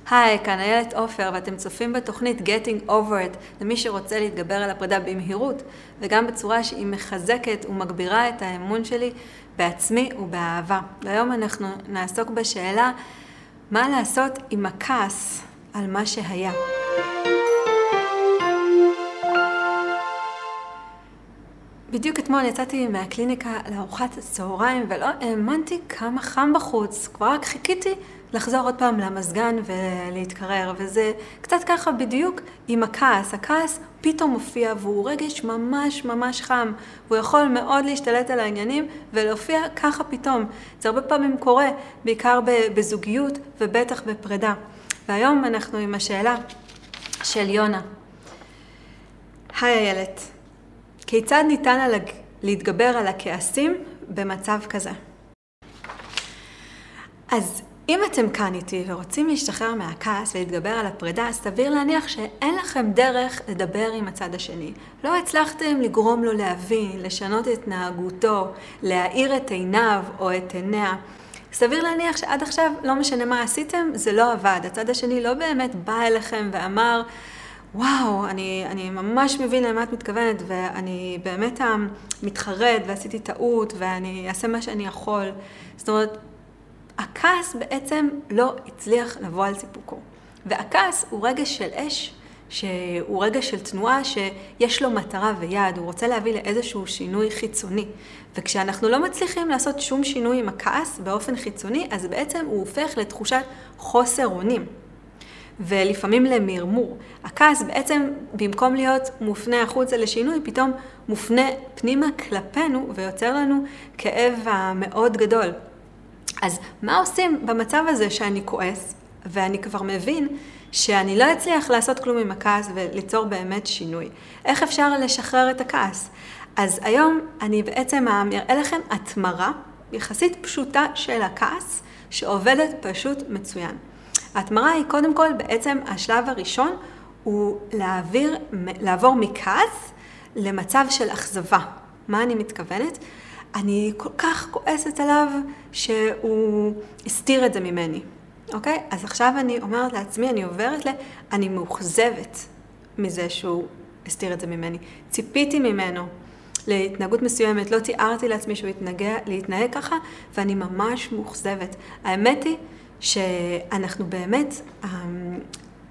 היי, כאן איילת עופר, ואתם צופים בתוכנית Getting Over It, למי שרוצה להתגבר על הפרידה במהירות, וגם בצורה שהיא מחזקת ומגבירה את האמון שלי בעצמי ובאהבה. והיום אנחנו נעסוק בשאלה, מה לעשות עם הכעס על מה שהיה. בדיוק אתמול יצאתי מהקליניקה לארוחת הצהריים ולא האמנתי כמה חם בחוץ. כבר רק חיכיתי לחזור עוד פעם למזגן ולהתקרר, וזה קצת ככה בדיוק עם הכעס. הכעס פתאום מופיע והוא רגש ממש חם, והוא יכול מאוד להשתלט על העניינים ולהופיע ככה פתאום. זה הרבה פעמים קורה, בעיקר בזוגיות ובטח בפרידה. והיום אנחנו עם השאלה של יונה. היי איילת. כיצד ניתן להתגבר על הכעסים במצב כזה? אז אם אתם כאן איתי ורוצים להשתחרר מהכעס ולהתגבר על הפרידה, אז סביר להניח שאין לכם דרך לדבר עם הצד השני. לא הצלחתם לגרום לו להבין, לשנות את התנהגותו, להאיר את עיניו או את עיניה. סביר להניח שעד עכשיו, לא משנה מה עשיתם, זה לא עבד. הצד השני לא באמת בא אליכם ואמר, וואו, אני ממש מבין למה את מתכוונת, ואני באמת מתחרט ועשיתי טעות, ואני אעשה מה שאני יכול. זאת אומרת, הכעס בעצם לא הצליח לבוא על סיפוקו. והכעס הוא רגש של אש, שהוא רגש של תנועה שיש לו מטרה ויעד, הוא רוצה להביא לאיזשהו שינוי חיצוני. וכשאנחנו לא מצליחים לעשות שום שינוי עם הכעס באופן חיצוני, אז בעצם הוא הופך לתחושת חוסר אונים. ולפעמים למרמור. הכעס בעצם במקום להיות מופנה החוצה לשינוי, פתאום מופנה פנימה כלפינו ויוצר לנו כאב מאוד גדול. אז מה עושים במצב הזה שאני כועס ואני כבר מבין שאני לא אצליח לעשות כלום עם הכעס וליצור באמת שינוי? איך אפשר לשחרר את הכעס? אז היום אני בעצם אראה לכם התמרה יחסית פשוטה של הכעס שעובדת פשוט מצוין. ההתמרה היא קודם כל בעצם השלב הראשון הוא לעבור מכעס למצב של אכזבה. מה אני מתכוונת? אני כל כך כועסת עליו שהוא הסתיר את זה ממני. אוקיי? אז עכשיו אני אומרת לעצמי, אני עוברת אני מאוכזבת מזה שהוא הסתיר את זה ממני. ציפיתי ממנו להתנהגות מסוימת, לא תיארתי לעצמי שהוא להתנהג ככה, ואני ממש מאוכזבת. האמת היא שאנחנו באמת,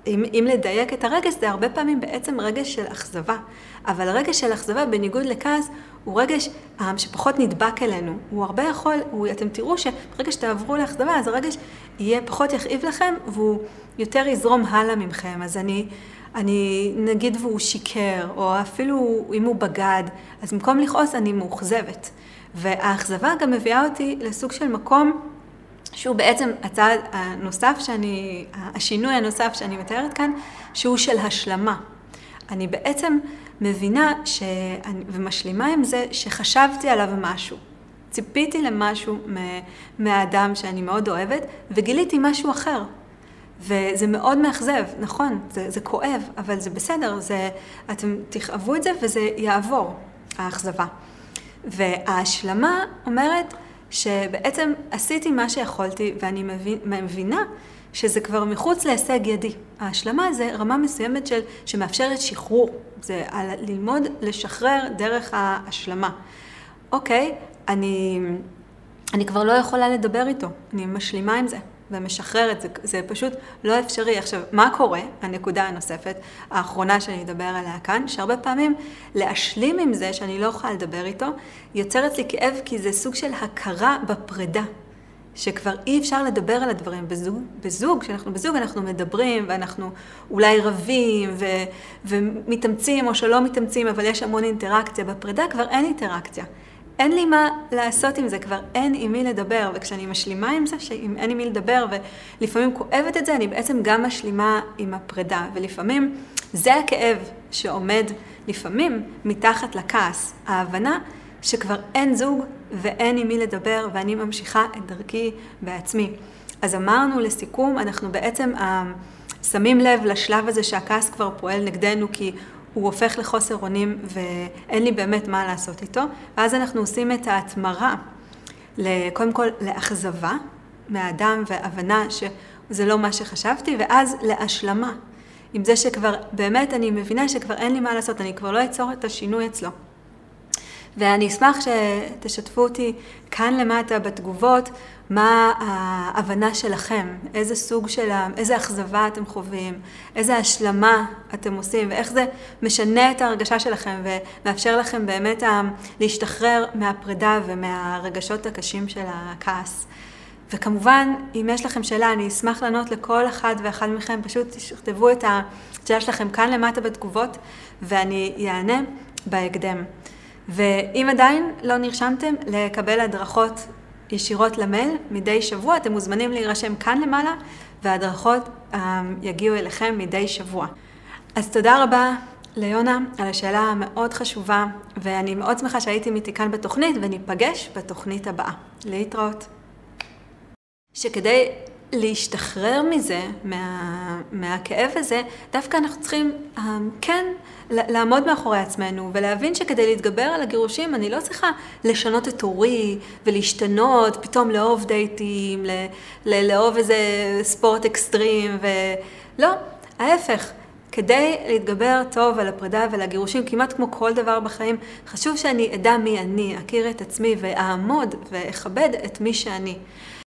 אם לדייק את הרגש, זה הרבה פעמים בעצם רגש של אכזבה. אבל הרגש של אכזבה, בניגוד לכעס, הוא רגש שפחות נדבק אלינו. הוא הרבה יכול, אתם תראו שברגע שתעברו לאכזבה, אז הרגש יהיה פחות יכאיב לכם, והוא יותר יזרום הלאה ממכם. אז אני נגיד והוא שיקר, או אפילו אם הוא בגד, אז במקום לכעוס אני מאוכזבת. והאכזבה גם מביאה אותי לסוג של מקום, שהוא בעצם הצעד הנוסף השינוי הנוסף שאני מתארת כאן, שהוא של השלמה. אני בעצם מבינה ומשלימה עם זה שחשבתי עליו משהו. ציפיתי למשהו מהאדם שאני מאוד אוהבת, וגיליתי משהו אחר. וזה מאוד מאכזב, נכון, זה כואב, אבל זה בסדר, אתם תכאבו את זה וזה יעבור, האכזבה. וההשלמה אומרת, שבעצם עשיתי מה שיכולתי, ואני מבינה שזה כבר מחוץ להישג ידי. ההשלמה זה רמה מסוימת שמאפשרת שחרור. זה ללמוד לשחרר דרך ההשלמה. אוקיי, אני כבר לא יכולה לדבר איתו. אני משלימה עם זה ומשחררת. זה פשוט לא אפשרי. עכשיו, מה קורה? הנקודה הנוספת, האחרונה שאני אדבר עליה כאן, שהרבה פעמים להשלים עם זה שאני לא יכולה לדבר איתו, יוצרת לי כאב כי זה סוג של הכרה בפרידה, שכבר אי אפשר לדבר על הדברים. כשאנחנו בזוג אנחנו מדברים ואנחנו אולי רבים ומתאמצים או שלא מתאמצים, אבל יש המון אינטראקציה. בפרידה כבר אין אינטראקציה. אין לי מה לעשות עם זה, כבר אין עם מי לדבר, וכשאני משלימה עם זה, שאם אין עם מי לדבר, ולפעמים כואבת את זה, אני בעצם גם משלימה עם הפרידה, ולפעמים זה הכאב שעומד לפעמים מתחת לכעס, ההבנה שכבר אין זוג ואין עם מי לדבר, ואני ממשיכה את דרכי בעצמי. אז אמרנו לסיכום, אנחנו בעצם שמים לב לשלב הזה שהכעס כבר פועל נגדנו, כי הוא הופך לחוסר אונים ואין לי באמת מה לעשות איתו. ואז אנחנו עושים את ההתמרה, קודם כל לאכזבה מהאדם והבנה זה לא מה שחשבתי, ואז להשלמה. עם זה שכבר, באמת אני מבינה שכבר אין לי מה לעשות, אני כבר לא אצור את השינוי אצלו. ואני אשמח שתשתפו אותי כאן למטה בתגובות, מה ההבנה שלכם, איזה סוג של, איזה אכזבה אתם חווים, איזה השלמה אתם עושים, ואיך זה משנה את ההרגשה שלכם, ומאפשר לכם באמת להשתחרר מהפרידה ומהרגשות הקשים של הכעס. וכמובן, אם יש לכם שאלה, אני אשמח לענות לכל אחד ואחד מכם, פשוט תכתבו את השאלה שלכם כאן למטה בתגובות, ואני אענה בהקדם. ואם עדיין לא נרשמתם לקבל הדרכות ישירות למייל מדי שבוע, אתם מוזמנים להירשם כאן למעלה, וההדרכות יגיעו אליכם מדי שבוע. אז תודה רבה ליונה על השאלה המאוד חשובה, ואני מאוד שמחה שהייתי איתי כאן בתוכנית, וניפגש בתוכנית הבאה. להתראות. שכדי להשתחרר מזה, מהכאב הזה, דווקא אנחנו צריכים כן לעמוד מאחורי עצמנו ולהבין שכדי להתגבר על הגירושים אני לא צריכה לשנות את אורי ולהשתנות, פתאום לאהוב דייטים, לאהוב איזה ספורט אקסטרים ולא, ההפך. כדי להתגבר טוב על הפרידה ועל הגירושים, כמעט כמו כל דבר בחיים, חשוב שאני אדע מי אני, אכיר את עצמי ואעמוד ואכבד את מי שאני.